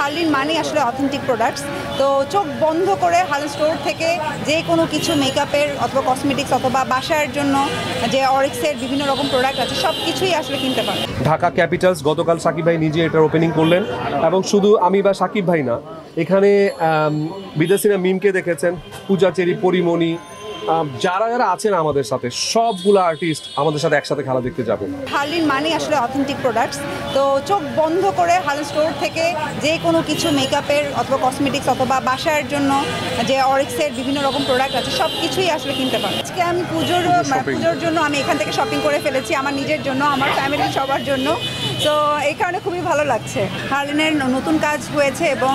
হার্লিন মানে আসলে authentic products. তো চোখ বন্ধ করে হার্লিন স্টোর থেকে যে কোনো কিছু মেকআপের অথবা কসমেটিক্স অথবা বাসার জন্য যে অরিক্সের বিভিন্ন রকম প্রোডাক্ট আছে সব কিছুই আসলে কিনতে পারেন। ঢাকা ক্যাপিটালস গতকাল সাকিব ভাই নিজে এটার ওপেনিং করলেন এবং শুধু আমি বা সাকিব ভাই না, এখানে বিদেশিরা মিমকে দেখেছেন, পূজা চেরি, পরিমণি, যারা যারা আছেন আমাদের সাথে সবগুলো আর্টিস্ট আমাদের সাথে একসাথে খেলা দেখতে যাবেন। হার্লিন মানে আসলে অথেন্টিক প্রোডাক্টস। তো চোখ বন্ধ করে হার্লিন স্টোর থেকে যে কোনো কিছু মেকআপের অথবা কসমেটিক্স অথবা বাসার জন্য যে অরিক্সের বিভিন্ন রকম প্রোডাক্ট আছে সব কিছুই আসলে কিনতে পারেন। আজকে আমি পুজোর জন্য আমি এখান থেকে শপিং করে ফেলেছি, আমার নিজের জন্য, আমার ফ্যামিলির সবার জন্য। তো এই কারণে খুবই ভালো লাগছে। হার্লিনের নতুন কাজ হয়েছে এবং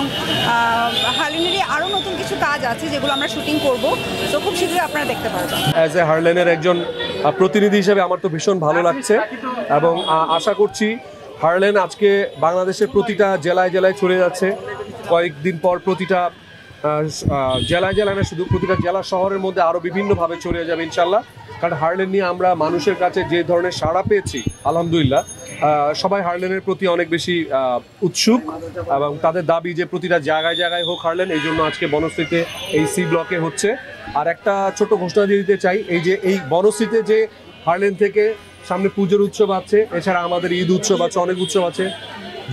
হার্লিনেরই আরও নতুন কিছু কাজ আছে যেগুলো আমরা শুটিং করব। তো খুব শীঘ্রই আপনারা দেখতে পারবেন। অ্যাজ এ হার্লিনের একজন প্রতিনিধি হিসেবে আমার তো ভীষণ ভালো লাগছে এবং আশা করছি হার্লিন আজকে বাংলাদেশের প্রতিটা জেলায় জেলায় চলে যাচ্ছে। কয়েকদিন পর প্রতিটা জেলায় জেলায় না, শুধু প্রতিটা জেলা শহরের মধ্যে আরও বিভিন্নভাবে চলে যাবে ইনশাল্লাহ। কারণ হার্লিন নিয়ে আমরা মানুষের কাছে যে ধরনের সাড়া পেয়েছি আলহামদুলিল্লাহ, সবাই হার্লিনের প্রতি অনেক বেশি উৎসুক এবং তাদের দাবি যে প্রতিটা জায়গায় জায়গায় হোক হার্লিন। এই জন্য আজকে বনশ্রীতে এই সি ব্লকে হচ্ছে। আর একটা ছোট ঘোষণা দিয়ে দিতে চাই, এই বনশ্রীতে যে হার্লিন থেকে সামনে পুজোর উৎসব আছে, এছাড়া আমাদের ঈদ উৎসব আছে, অনেক উৎসব আছে।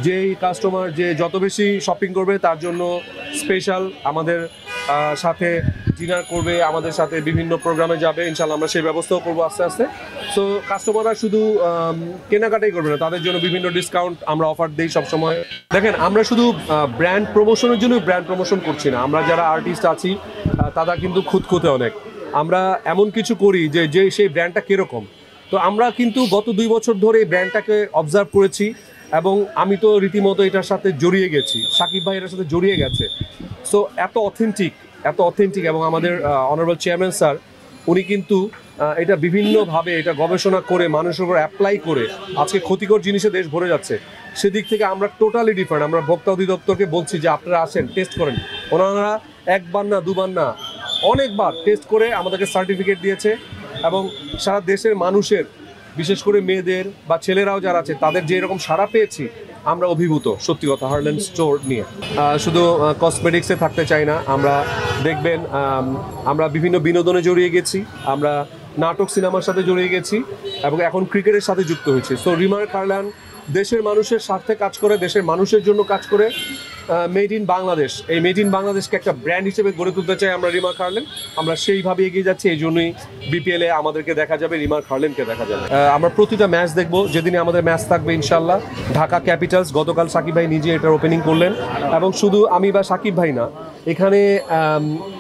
যেই কাস্টমার যে যত বেশি শপিং করবে তার জন্য স্পেশাল আমাদের সাথে ডিনার করবে, আমাদের সাথে বিভিন্ন প্রোগ্রামে যাবে ইনশাল্লাহ। আমরা সেই ব্যবস্থাও করবো আস্তে আস্তে। সো কাস্টমাররা শুধু কেনাকাটাই করবে না, তাদের জন্য বিভিন্ন ডিসকাউন্ট আমরা অফার দিই সবসময়। দেখেন, আমরা শুধু ব্র্যান্ড প্রমোশনের জন্য ব্র্যান্ড প্রমোশন করছি না। আমরা যারা আর্টিস্ট আছি তারা কিন্তু খুঁতখুঁতে অনেক। আমরা এমন কিছু করি যে সেই ব্র্যান্ডটা কীরকম। তো আমরা কিন্তু গত 2 বছর ধরে এই ব্র্যান্ডটাকে অবজার্ভ করেছি এবং আমি তো রীতিমতো এটার সাথে জড়িয়ে গেছি, সাকিব ভাই এটার সাথে জড়িয়ে গেছে। সো এত অথেন্টিক এবং আমাদের অনারেবল চেয়ারম্যান স্যার উনি কিন্তু এটা বিভিন্নভাবে এটা গবেষণা করে মানুষের উপর অ্যাপ্লাই করে আজকে ক্ষতিকর জিনিসে দেশ ভরে যাচ্ছে। সেদিক থেকে আমরা টোটালি ডিফারেন্ট। আমরা ভোক্তা অধিদপ্তরকে বলছি যে আপনারা আসেন, টেস্ট করেন। ওনারা একবার না, দুবার না, অনেকবার টেস্ট করে আমাদেরকে সার্টিফিকেট দিয়েছে এবং সারা দেশের মানুষের, বিশেষ করে মেয়েদের বা ছেলেরাও যারা আছে তাদের যে এরকম সাড়া পেয়েছি আমরা অভিভূত সত্যি কথা হার্লিন স্টোর নিয়ে। শুধু কসমেটিক্সে থাকতে চাই না, আমরা দেখবেন আমরা বিভিন্ন বিনোদনে জড়িয়ে গেছি, আমরা নাটক সিনেমার সাথে জড়িয়ে গেছি এবং এখন ক্রিকেটের সাথে যুক্ত হয়েছি। সো রিমার্ক হার্লিন দেশের মানুষের স্বার্থে কাজ করে, দেশের মানুষের জন্য কাজ করে। মেড ইন বাংলাদেশ, এই মেড ইন বাংলাদেশকে একটা ব্র্যান্ড হিসেবে গড়ে তুলতে চাই আমরা রিমার্ক হার্লিন। আমরা সেইভাবে এগিয়ে যাচ্ছি, এই জন্যই বিপিএলে আমাদেরকে দেখা যাবে, রিমার্ক হার্লিনকে দেখা যাবে। আমরা প্রতিটা ম্যাচ দেখবো, যেদিনে আমাদের ম্যাচ থাকবে ইনশাল্লাহ। ঢাকা ক্যাপিটালস গতকাল সাকিব ভাই নিজে এটার ওপেনিং করলেন এবং শুধু আমি বা সাকিব ভাই না, এখানে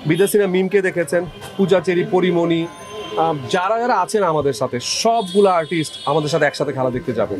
বিদেশিরা মিমকে দেখেছেন, পূজা চেরি, পরিমণি, যারা যারা আছেন আমাদের সাথে সবগুলো আর্টিস্ট আমাদের সাথে একসাথে খেলা দেখতে যাবেন।